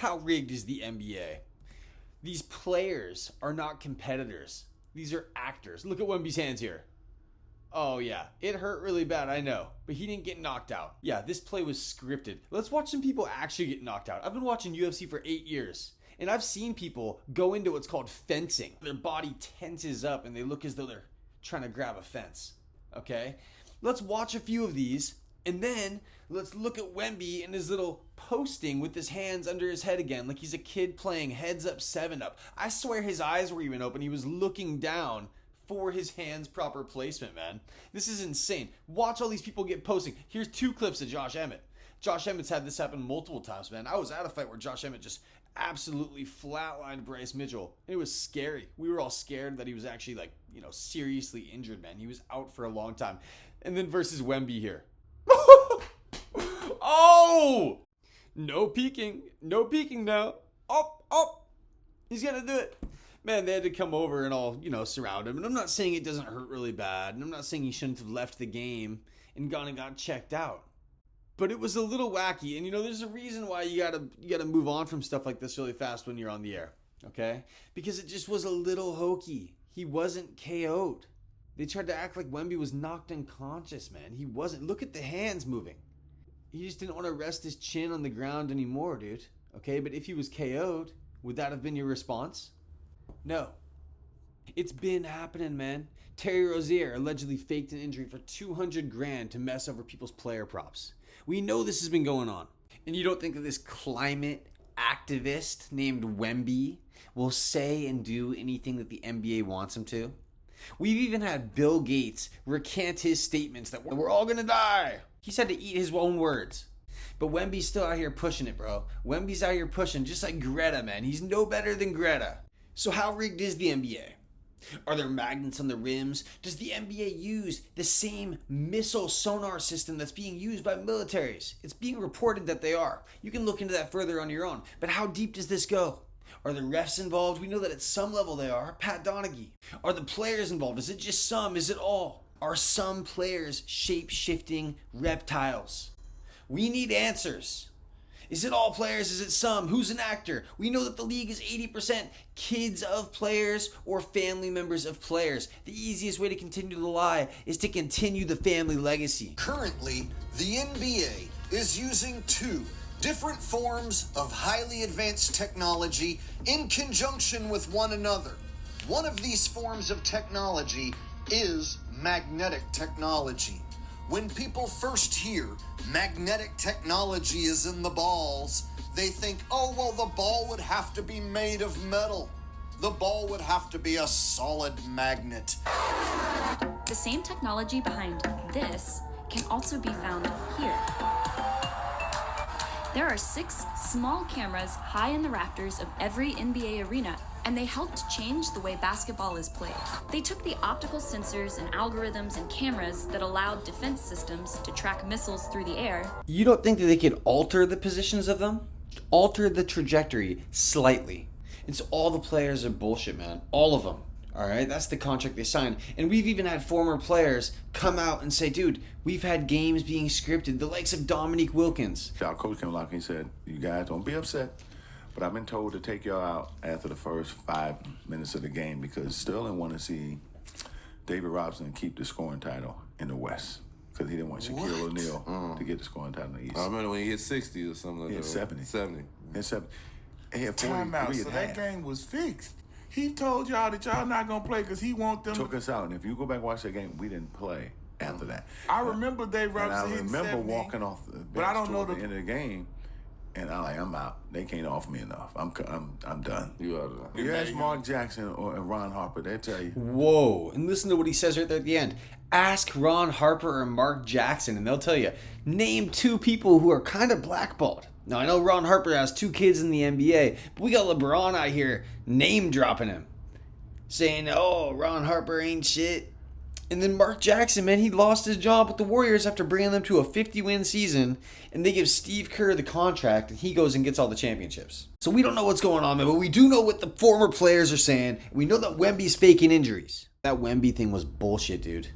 How rigged is the NBA? These players are not competitors. These are actors. Look at Wemby's hands here. Oh yeah, it hurt really bad, I know. But he didn't get knocked out. Yeah, this play was scripted. Let's watch some people actually get knocked out. I've been watching UFC for 8 years. And I've seen people go into what's called fencing. Their body tenses up and they look as though they're trying to grab a fence. Okay? Let's watch a few of these. And then let's look at Wemby and his little posting with his hands under his head again, like he's a kid playing heads up, 7 up. I swear his eyes were even open. He was looking down for his hands proper placement, man. This is insane. Watch all these people get posting. Here's 2 clips of Josh Emmett. Josh Emmett's had this happen multiple times, man. I was at a fight where Josh Emmett just absolutely flatlined Bryce Mitchell. It was scary. We were all scared that he was actually seriously injured, man. He was out for a long time. And then versus Wemby here. Oh! No peeking. No peeking now. Up. He's going to do it. Man, they had to come over and all, surround him. And I'm not saying it doesn't hurt really bad. And I'm not saying he shouldn't have left the game and gone and got checked out. But it was a little wacky. And, there's a reason why you gotta move on from stuff like this really fast when you're on the air. Okay? Because it just was a little hokey. He wasn't KO'd. They tried to act like Wemby was knocked unconscious, man. He wasn't. Look at the hands moving. He just didn't want to rest his chin on the ground anymore, dude. Okay? But if he was KO'd, would that have been your response? No. It's been happening, man. Terry Rozier allegedly faked an injury for $200,000 to mess over people's player props. We know this has been going on. And you don't think that this climate activist named Wemby will say and do anything that the NBA wants him to? We've even had Bill Gates recant his statements that we're all going to die. He's had to eat his own words. But Wemby's still out here pushing it, bro. Wemby's out here pushing just like Greta, man. He's no better than Greta. So how rigged is the NBA? Are there magnets on the rims? Does the NBA use the same missile sonar system that's being used by militaries? It's being reported that they are. You can look into that further on your own. But how deep does this go? Are the refs involved? We know that at some level they are. Pat Donaghy. Are the players involved? Is it just some? Is it all? Are some players shape-shifting reptiles? We need answers. Is it all players? Is it some? Who's an actor? We know that the league is 80% kids of players or family members of players. The easiest way to continue the lie is to continue the family legacy. Currently, the NBA is using 2 different forms of highly advanced technology in conjunction with one another. One of these forms of technology is magnetic technology. When people first hear magnetic technology is in the balls, they think, oh, well, the ball would have to be made of metal. The ball would have to be a solid magnet. The same technology behind this can also be found here. There are 6 small cameras high in the rafters of every NBA arena, and they helped change the way basketball is played. They took the optical sensors and algorithms and cameras that allowed defense systems to track missiles through the air. You don't think that they could alter the positions of them? Alter the trajectory slightly. And so all the players are bullshit, man. All of them. All right, that's the contract they signed. And we've even had former players come out and say, dude, we've had games being scripted. The likes of Dominique Wilkins. Our coach came along and he said, you guys don't be upset, but I've been told to take y'all out after the first 5 minutes of the game because Sterling wanted to see David Robinson keep the scoring title in the West because he didn't want Shaquille O'Neal to get the scoring title in the East. I remember when he hit 60 or something like that. He hit 70. 70. He had 70. He had 43 Timeout. So at that half. game was fixed. He told y'all that y'all not gonna play because he want them. Took us out, and if you go back and watch that game, we didn't play after that. I remember Dave And Robinson I hitting remember 70, walking off the bench but I don't know toward the the. end of the game, and I'm out. They can't offer me enough. I'm done. You are the. You ask Mark Jackson or Ron Harper, they'll tell you. Whoa, and listen to what he says right there at the end. Ask Ron Harper or Mark Jackson, and they'll tell you, name 2 people who are kind of blackballed. Now, I know Ron Harper has 2 kids in the NBA, but we got LeBron out here name-dropping him. Saying, oh, Ron Harper ain't shit. And then Mark Jackson, man, he lost his job with the Warriors after bringing them to a 50-win season. And they give Steve Kerr the contract, and he goes and gets all the championships. So we don't know what's going on, man, but we do know what the former players are saying. We know that Wemby's faking injuries. That Wemby thing was bullshit, dude.